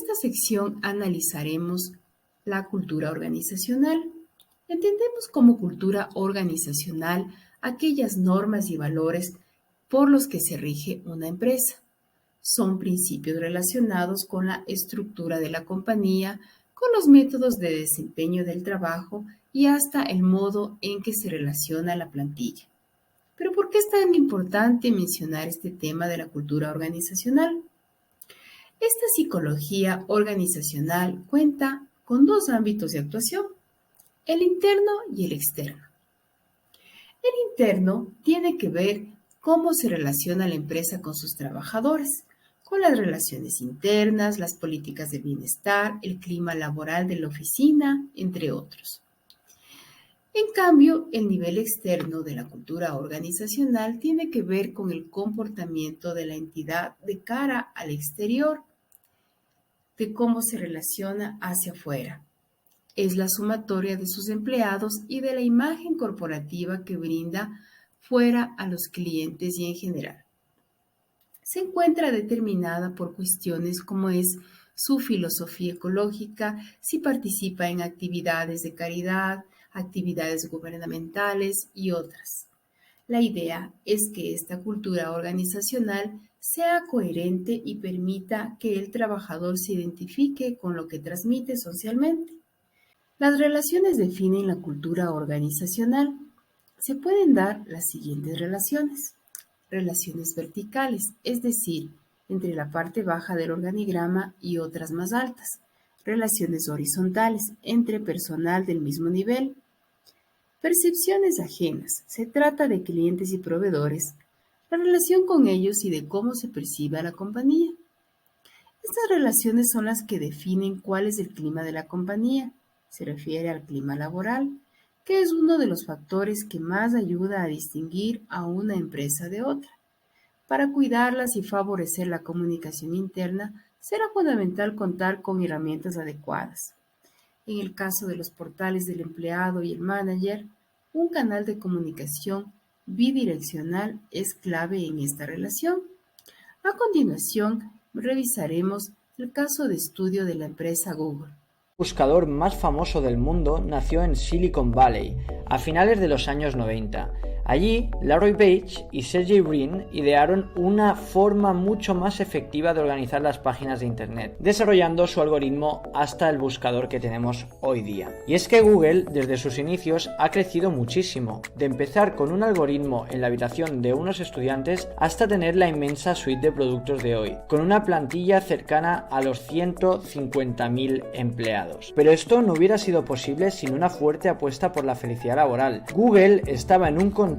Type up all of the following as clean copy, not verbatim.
esta sección analizaremos la cultura organizacional. Entendemos como cultura organizacional aquellas normas y valores por los que se rige una empresa. Son principios relacionados con la estructura de la compañía, con los métodos de desempeño del trabajo y hasta el modo en que se relaciona la plantilla. Pero ¿por qué es tan importante mencionar este tema de la cultura organizacional? Esta psicología organizacional cuenta con dos ámbitos de actuación, el interno y el externo. El interno tiene que ver cómo se relaciona la empresa con sus trabajadores, con las relaciones internas, las políticas de bienestar, el clima laboral de la oficina, entre otros. En cambio, el nivel externo de la cultura organizacional tiene que ver con el comportamiento de la entidad de cara al exterior, de cómo se relaciona hacia afuera. Es la sumatoria de sus empleados y de la imagen corporativa que brinda fuera a los clientes y en general. Se encuentra determinada por cuestiones como es su filosofía ecológica, si participa en actividades de caridad, actividades gubernamentales y otras. La idea es que esta cultura organizacional sea coherente y permita que el trabajador se identifique con lo que transmite socialmente. Las relaciones definen la cultura organizacional. Se pueden dar las siguientes relaciones. Relaciones verticales, es decir, entre la parte baja del organigrama y otras más altas. Relaciones horizontales, entre personal del mismo nivel. Percepciones ajenas, se trata de clientes y proveedores, la relación con ellos y de cómo se percibe a la compañía. Estas relaciones son las que definen cuál es el clima de la compañía. Se refiere al clima laboral, que es uno de los factores que más ayuda a distinguir a una empresa de otra. Para cuidarlas y favorecer la comunicación interna, será fundamental contar con herramientas adecuadas. En el caso de los portales del empleado y el manager, un canal de comunicación bidireccional es clave en esta relación. A continuación, revisaremos el caso de estudio de la empresa Google. El buscador más famoso del mundo nació en Silicon Valley a finales de los años 90. Allí, Larry Page y Sergey Brin idearon una forma mucho más efectiva de organizar las páginas de Internet, desarrollando su algoritmo hasta el buscador que tenemos hoy día. Y es que Google, desde sus inicios, ha crecido muchísimo, de empezar con un algoritmo en la habitación de unos estudiantes hasta tener la inmensa suite de productos de hoy, con una plantilla cercana a los 150.000 empleados. Pero esto no hubiera sido posible sin una fuerte apuesta por la felicidad laboral. Google estaba en un contexto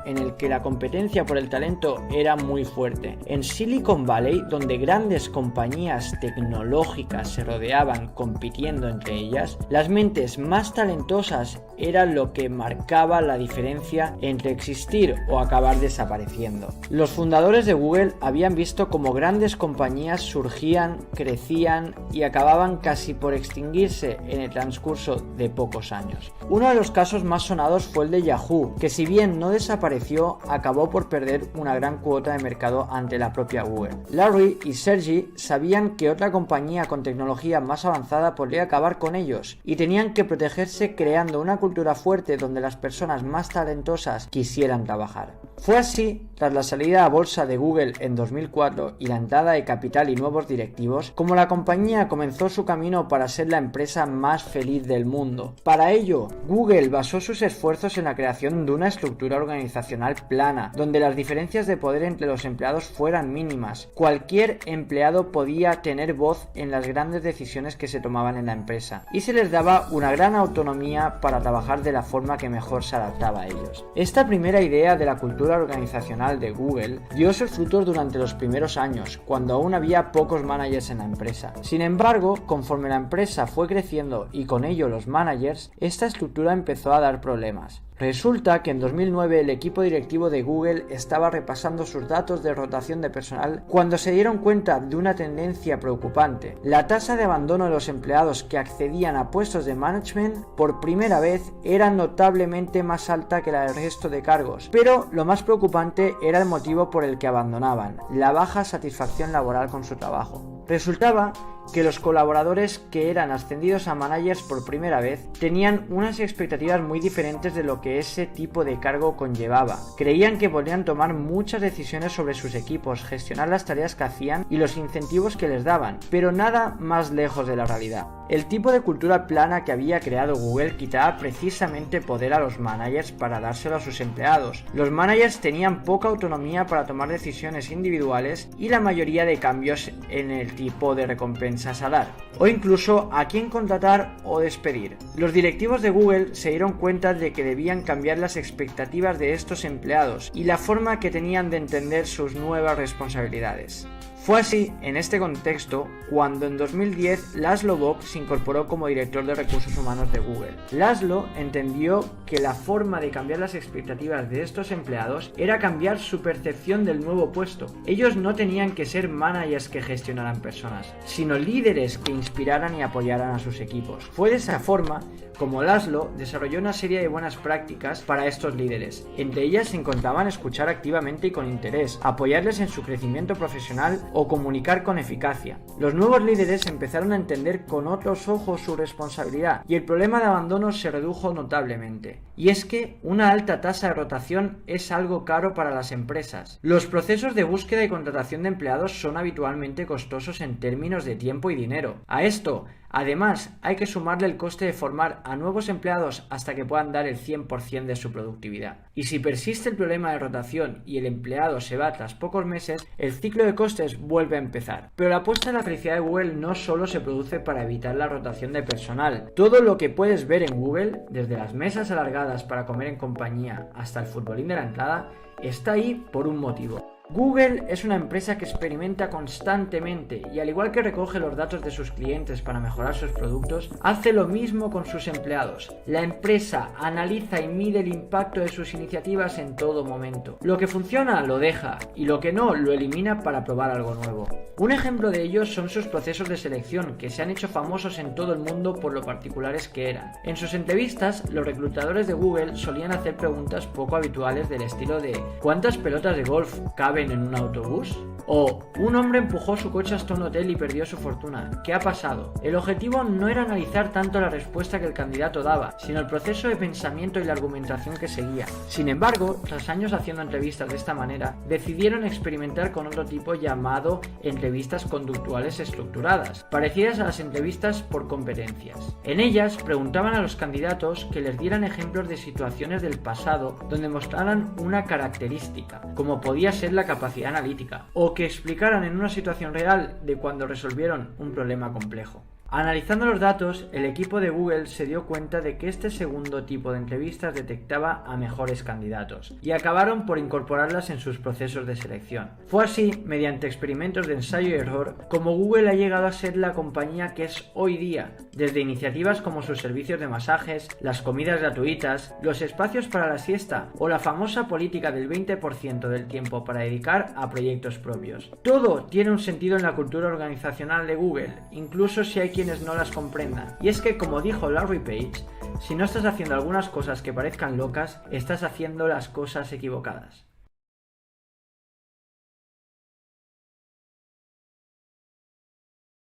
en el que la competencia por el talento era muy fuerte. En Silicon Valley, donde grandes compañías tecnológicas se rodeaban compitiendo entre ellas, las mentes más talentosas eran lo que marcaba la diferencia entre existir o acabar desapareciendo. Los fundadores de Google habían visto cómo grandes compañías surgían, crecían y acababan casi por extinguirse en el transcurso de pocos años. Uno de los casos más sonados fue el de Yahoo, que si bien no desapareció, acabó por perder una gran cuota de mercado ante la propia Google. Larry y Sergey sabían que otra compañía con tecnología más avanzada podría acabar con ellos y tenían que protegerse creando una cultura fuerte donde las personas más talentosas quisieran trabajar. Fue así, tras la salida a bolsa de Google en 2004 y la entrada de capital y nuevos directivos, como la compañía comenzó su camino para ser la empresa más feliz del mundo. Para ello, Google basó sus esfuerzos en la creación de una estructura organizacional plana, donde las diferencias de poder entre los empleados fueran mínimas. Cualquier empleado podía tener voz en las grandes decisiones que se tomaban en la empresa, y se les daba una gran autonomía para trabajar de la forma que mejor se adaptaba a ellos. Esta primera idea de la cultura organizacional de Google dio sus frutos durante los primeros años, cuando aún había pocos managers en la empresa. Sin embargo, conforme la empresa fue creciendo y con ello los managers, esta estructura empezó a dar problemas. Resulta que en 2009 el equipo directivo de Google estaba repasando sus datos de rotación de personal cuando se dieron cuenta de una tendencia preocupante. La tasa de abandono de los empleados que accedían a puestos de management por primera vez era notablemente más alta que la del resto de cargos, pero lo más preocupante era el motivo por el que abandonaban: la baja satisfacción laboral con su trabajo. Resultaba que los colaboradores que eran ascendidos a managers por primera vez tenían unas expectativas muy diferentes de lo que ese tipo de cargo conllevaba. Creían que podían tomar muchas decisiones sobre sus equipos, gestionar las tareas que hacían y los incentivos que les daban, pero nada más lejos de la realidad. El tipo de cultura plana que había creado Google quitaba precisamente poder a los managers para dárselo a sus empleados. Los managers tenían poca autonomía para tomar decisiones individuales y la mayoría de cambios en el tipo de recompensas a dar, o incluso a quién contratar o despedir. Los directivos de Google se dieron cuenta de que debían cambiar las expectativas de estos empleados y la forma que tenían de entender sus nuevas responsabilidades. Fue así, en este contexto, cuando en 2010 Laszlo Bock se incorporó como director de recursos humanos de Google. Laszlo entendió que la forma de cambiar las expectativas de estos empleados era cambiar su percepción del nuevo puesto. Ellos no tenían que ser managers que gestionaran personas, sino líderes que inspiraran y apoyaran a sus equipos. Fue de esa forma como Laszlo desarrolló una serie de buenas prácticas para estos líderes. Entre ellas se encontraban escuchar activamente y con interés, apoyarles en su crecimiento profesional o comunicar con eficacia. Los nuevos líderes empezaron a entender con otros ojos su responsabilidad y el problema de abandono se redujo notablemente. Y es que una alta tasa de rotación es algo caro para las empresas. Los procesos de búsqueda y contratación de empleados son habitualmente costosos en términos de tiempo y dinero. A esto, además, hay que sumarle el coste de formar a nuevos empleados hasta que puedan dar el 100% de su productividad. Y si persiste el problema de rotación y el empleado se va tras pocos meses, el ciclo de costes vuelve a empezar. Pero la apuesta de la felicidad de Google no solo se produce para evitar la rotación de personal. Todo lo que puedes ver en Google, desde las mesas alargadas para comer en compañía hasta el futbolín de la entrada, está ahí por un motivo. Google es una empresa que experimenta constantemente y al igual que recoge los datos de sus clientes para mejorar sus productos, hace lo mismo con sus empleados. La empresa analiza y mide el impacto de sus iniciativas en todo momento. Lo que funciona lo deja y lo que no lo elimina para probar algo nuevo. Un ejemplo de ello son sus procesos de selección, que se han hecho famosos en todo el mundo por lo particulares que eran. En sus entrevistas, los reclutadores de Google solían hacer preguntas poco habituales del estilo de ¿cuántas pelotas de golf caben en un autobús? O un hombre empujó su coche hasta un hotel y perdió su fortuna. ¿Qué ha pasado? El objetivo no era analizar tanto la respuesta que el candidato daba, sino el proceso de pensamiento y la argumentación que seguía. Sin embargo, tras años haciendo entrevistas de esta manera, decidieron experimentar con otro tipo llamado entrevistas conductuales estructuradas, parecidas a las entrevistas por competencias. En ellas preguntaban a los candidatos que les dieran ejemplos de situaciones del pasado donde mostraran una característica, como podía ser la capacidad analítica, o que explicaran en una situación real de cuando resolvieron un problema complejo. Analizando los datos, el equipo de Google se dio cuenta de que este segundo tipo de entrevistas detectaba a mejores candidatos y acabaron por incorporarlas en sus procesos de selección. Fue así, mediante experimentos de ensayo y error, como Google ha llegado a ser la compañía que es hoy día, desde iniciativas como sus servicios de masajes, las comidas gratuitas, los espacios para la siesta o la famosa política del 20% del tiempo para dedicar a proyectos propios. Todo tiene un sentido en la cultura organizacional de Google, incluso si hay quienes no las comprendan. Y es que, como dijo Larry Page, si no estás haciendo algunas cosas que parezcan locas, estás haciendo las cosas equivocadas.